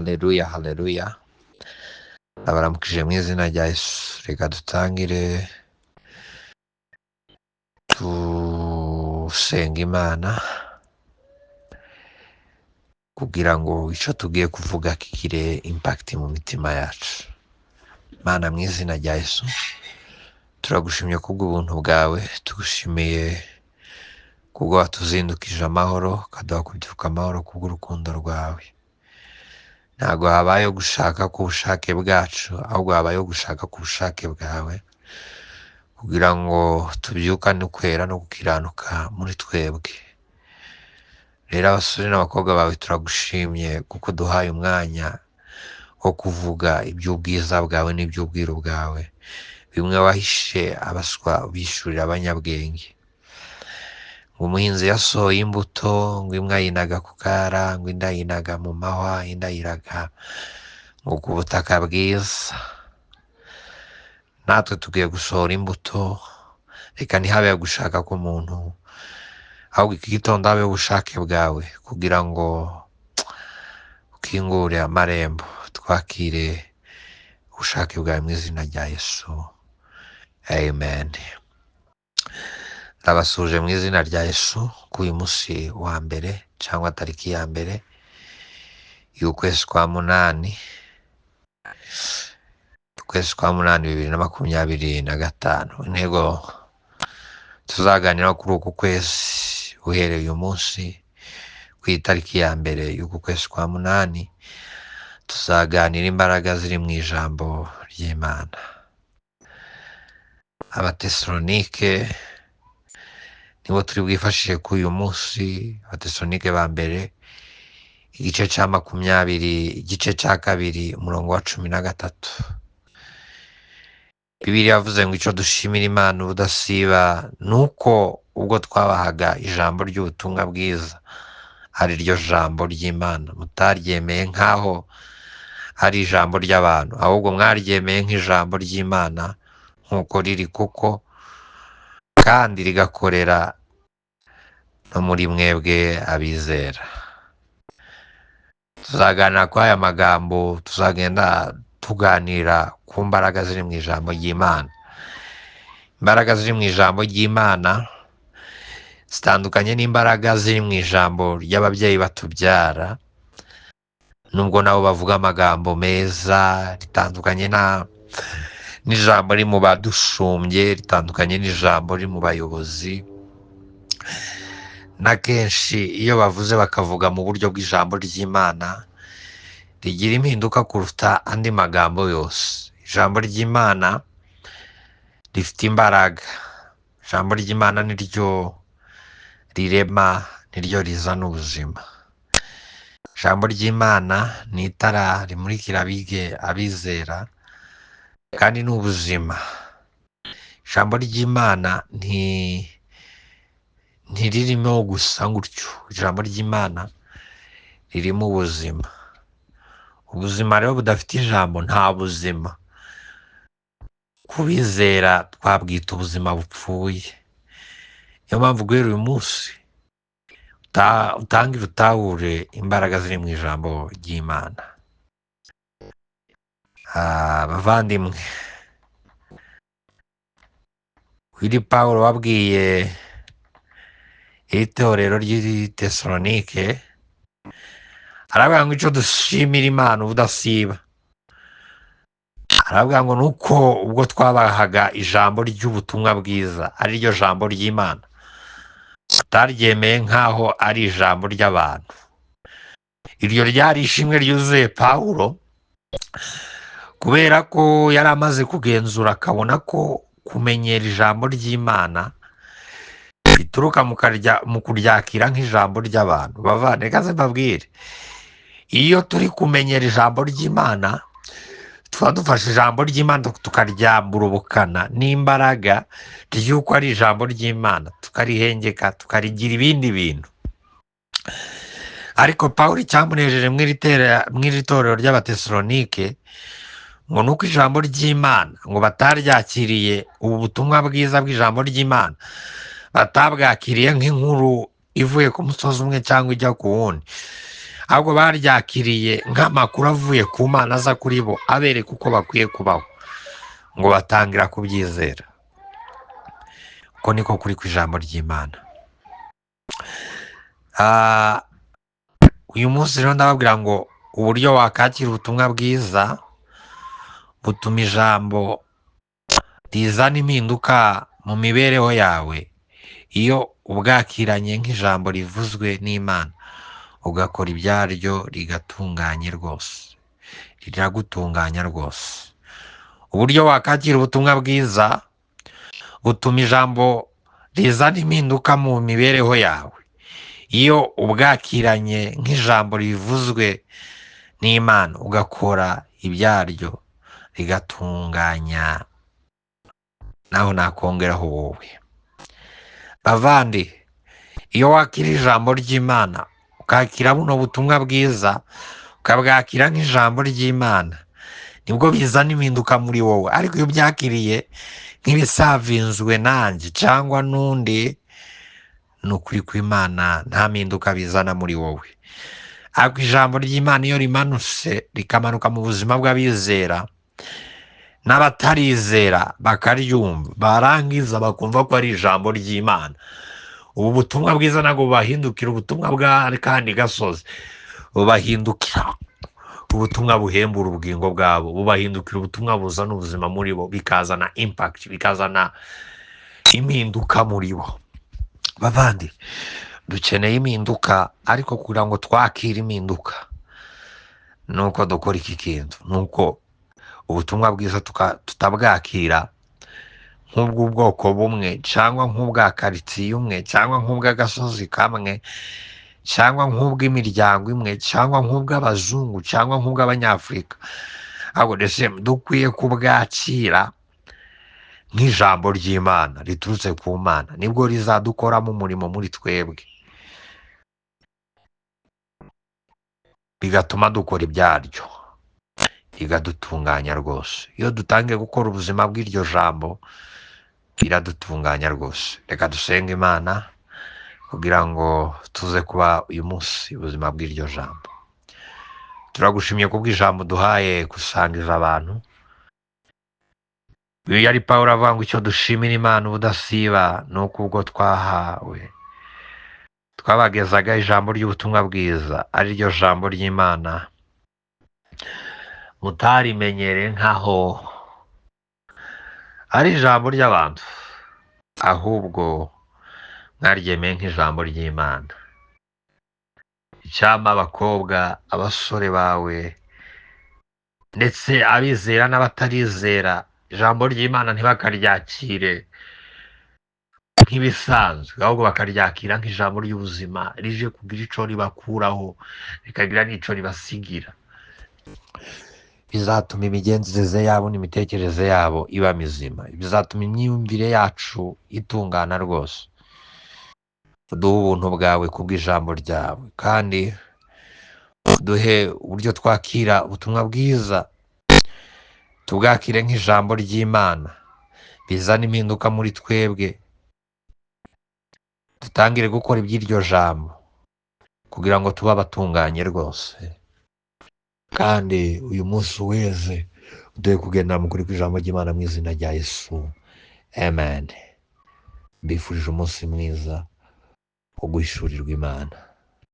Haleluya, haleluya. Abaramukije mu izina rya Yesu. Reka dutangire dusenga Imana kugira ngo icyo tugiye kuvuga kigire impact mu mitima yacu. Mana, mu izina rya Yesu, turagushimye kubw'ubuntu bwawe, tugushimiye kubwo watuzindukije amahoro, ukaduha kubyuka amahoro kubw'urukundo rwawe. Ntabwo habayeho gushaka ku bushake bwacu, ahubwo habayeho gushaka ku bushake bwawe kugira ngo tubyukane ukwera no gukiranuka muri twebwe. Rero abasore n'abakobwa bawe turagushimye kuko duhaye umwanya wo kuvuga iby'ubwiza bwawe n'iby'ubwiru bwawe, bimwe wahishe abaswa ubishurira abanyabwenge. Ngo umuhinzi yasohoye imbuto, ngo imwe ayinaga ku kara, ngo indi ayinaga mu mahwa, indi ayiraga ngo ku butaka bwiza. Natwe tugiye gusohora imbuto, reka ntihabe gushaka k'umuntu, ahubwo iki gitondo habeho ubushake bwawe kugira ngo ukingure amarembo, twakire ubushake bwawe mu izina rya Yesu. Amen. Ndabasuje mu izina rya Yesu ku uyu munsi wa mbere cyangwa tariki ya mbere y'ukwezi kwa munani, ukwezi kwa munani 2025. Intego tuzaganira kuri uku kwezi uhereye uyu munsi ku itariki ya mbere y'uku kwezi kwa munani, tuzaganira imbaraga ziri mu ijambo ry'Imana. Abatesalonike nibo turi bwifashishe kuri uyu munsi. Abatesalonike ba mbere igice cya 20, igice cya 2 umurongo wa 13. Bibiliya yavuze ngo icyo dushimira Imana ubudasiba nuko ubwo twabahaga ijambo ry'ubutumwa bwiza, ari ryo jambo ry'Imana, mutaryemeye nk'aho ari ijambo ry'abantu, ahubwo mwaryemeye nk'ijambo ry'Imana nk'uko riri, kuko kandi rigakorera no muri mwebwe abizera. Tuzaganira kuri aya magambo, tuzagenda tuganira ku mbaraga ziri mu ijambo ry'Imana. Imbaraga ziri mu ijambo ry'Imana zitandukanye n'imbaraga ziri mu ijambo ry'ababyeyi batubyara, nubwo nabo bavuga amagambo meza. Ritandukanye n'ijambo riri mu badushumbye, ritandukanye n'ijambo riri mu bayobozi. Na kenshi iyo bavuze bakavuga mu buryo bw'ijambo ry'Imana, rigira impinduka kuruta andi magambo yose. Ijambo ry'Imana rifite imbaraga. Ijambo ry'Imana niryo rirema, niryo rizana ubuzima. Ijambo ry'Imana ni itara rimurikira abizera, kandi ni ubuzima. Ijambo ry'Imana ntiririmo gusa gutyo. Ijambo ry'Imana ririmo ubuzima. Ubuzima rero budafite ijambo nta buzima. Kubizera twabwita ubuzima bupfuye. Niyo mpamvu guhera uyu munsi utangire utahure imbaraga ziri mu ijambo ry'Imana. Bavandimwe, wiri Pawulo wabwiye iri torero ry'i Tesalonike, aravuga ngo icyo dushimira Imana ubudasiba, aravuga ngo nuko ubwo twabahaga ijambo ry'ubutumwa bwiza, ari ryo jambo ry'Imana, tutaryemeye nk'aho ari ijambo ry'abantu. Iryo ryari ishimwe ryuzuye Pawulo, kubera ko yari amaze kugenzura akabona ko kumenyera ijambo ry'Imana bituruka mu kuryakira nk'ijambo ry'abantu. Bavane, reka mbabwire, iyo turi kumenyera ijambo ry'Imana, tuba dufashe ijambo ry'Imana tukaryamburubukana n'imbaraga ry'uko ari ijambo ry'Imana, tukarihengeka, tukarigira ibindi bintu. Ariko Pawulo icyamunejeje mu iri torero ry'Abatesalonike ngo nuko ijambo ry'Imana ngo bataryakiriye, ubu butumwa bwiza bw'ijambo ry'Imana batabwakiriye nk'inkuru ivuye ku musozi umwe cyangwa ijya ku wundi, ahubwo baryakiriye nk'amakuru avuye ku Mana aza kuri bo abereka uko bakwiye kubaho, ngo batangira kubyizera. Uko niko kuri ku ijambo ry'Imana. Uyu munsi rero ndababwira ngo uburyo wakakira ubutumwa bwiza butuma ijambo rizana impinduka mu mibereho yawe iyo ubwakiranye nk'ijambo rivuzwe n'Imana, ugakora ibyaryo rigatunganye rwose, riragutunganya rwose. Uburyo wakakira ubutumwa bwiza butuma ijambo rizana impinduka mu mibereho yawe iyo ubwakiranye nk'ijambo rivuzwe n'Imana, ugakora ibyaryo rigatunganya. Naho nakongeraho wowe bavandi, iyo wakira ijambo ry'Imana ukakira buno butumwa bwiza ukabwakira nk'ijambo ry'Imana, nibwo bizana impinduka muri wowe. Ariko iyo byakiriye nk'ibisavinzwe nanjye cyangwa n'undi, ni ukuri kw'Imana nta mpinduka bizana muri wowe. Ariko ijambo ry'Imana iyo rimanutse rikamanuka mu buzima bw'abizera n'abatarizera bakaryumva, barangiza bakumva ko ari ijambo ry'Imana, ubu butumwa bwiza ntabwo bubahindukira ubutumwa bwa kandi gasozi, bubahindukira ubutumwa buhembura ubugingo bwabo, bubahindukira ubutumwa buzana ubuzima muri bo, bikazana impact, bikazana impinduka muri bo. Bavandi, dukeneye impinduka, ariko kugira ngo twakire impinduka nuko dukora iki kintu, nuko ubutumwa bwiza tutabwakira nk'ubw'ubwoko bumwe cyangwa nk'ubwa karitsiye umwe cyangwa nk'ubw'agasozi kamwe cyangwa nk'ubw'imiryango imwe cyangwa nk'ubw'abazungu cyangwa nk'ubw'abanyafurika, ahubwo ndetse dukwiye kubwakira nk'ijambo ry'Imana riturutse ku Mana, nibwo rizadukoramo umurimo muri twebwe, bigatuma dukora ibyaryo, rigadutunganya rwose. Iyo dutangiye gukora ubuzima bw'iryo jambo biradutunganya rwose. Reka dusenge Imana kugira ngo tuze kuba uyu munsi ubuzima bw'iryo jambo. Turagushimye kubw'ijambo duhaye gusangiza abantu. Uyu yari Pawulo avuga ngo icyo dushimira Imana ubudasiba ni uko ubwo twabagezaga ijambo ry'ubutumwa bwiza, ari ryo jambo ry'Imana, mutarimenyere nk'aho ari ijambo ry'abantu, ahubwo mwaryemeye nk'ijambo ry'Imana. Icyampa abakobwa, abasore bawe ndetse abizera n'abatarizera ijambo ry'Imana ntibakaryakire nk'ibisanzwe, ahubwo bakaryakira nk'ijambo ry'ubuzima rije kugira icyo ribakuraho, rikagira n'icyo ribasigira. Bizatuma imigenzereze yabo n'imitekerereze yabo iba mizima, bizatuma imyumvire yacu itungana rwose. Duhe ubuntu bwawe kubw'ijambo ryawe, kandi duhe uburyo twakira ubutumwa bwiza, tubwakire nk'ijambo ry'Imana, bizana impinduka muri twebwe, dutangire gukora iby'iryo jambo kugira ngo tube abatunganye rwose. Kandi uyu munsi weze uduhe kugendera mu kuri kw'ijambo ry'Imana mu izina rya Yesu, amen. Mbifurije umunsi mwiza wo guhishurirwa Imana.